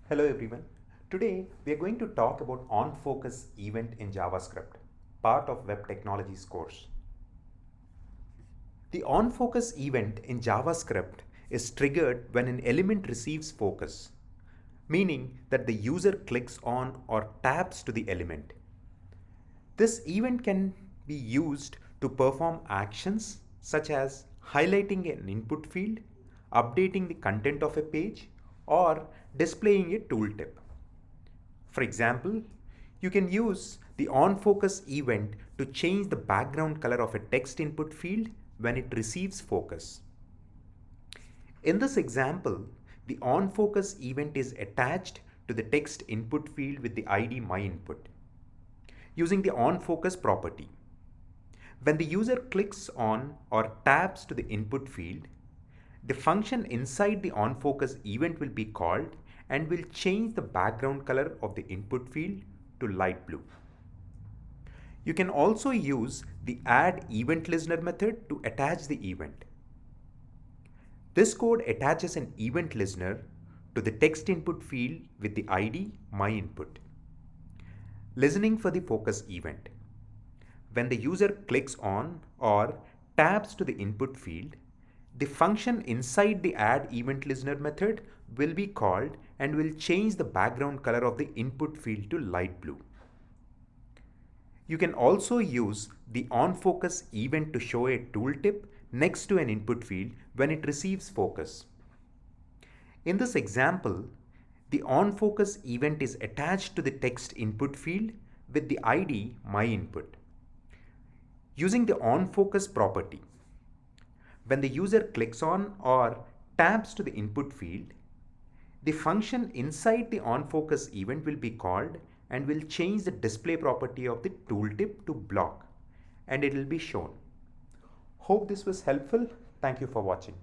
Hello everyone. Today we are going to talk about onfocus event in JavaScript, part of Web Technologies course. The onfocus event in JavaScript is triggered when an element receives focus, meaning that the user clicks on or taps to the element. This event can be used to perform actions such as highlighting an input field, updating the content of a page, or displaying a tooltip. For example, you can use the onFocus event to change the background color of a text input field when it receives focus. In this example, the onFocus event is attached to the text input field with the ID myInput using the onFocus property. When the user clicks on or taps to the input field, the function inside the onFocus event will be called and will change the background color of the input field to light blue. You can also use the addEventListener method to attach the event. This code attaches an event listener to the text input field with the ID myInput. Listening for the focus event. When the user clicks on or taps to the input field, the function inside the addEventListener method will be called and will change the background color of the input field to light blue. You can also use the onFocus event to show a tooltip next to an input field when it receives focus. In this example, the onFocus event is attached to the text input field with the ID myInput. Using the onFocus property, when the user clicks on or taps to the input field, the function inside the onFocus event will be called and will change the display property of the tooltip to block, and it will be shown. Hope this was helpful. Thank you for watching.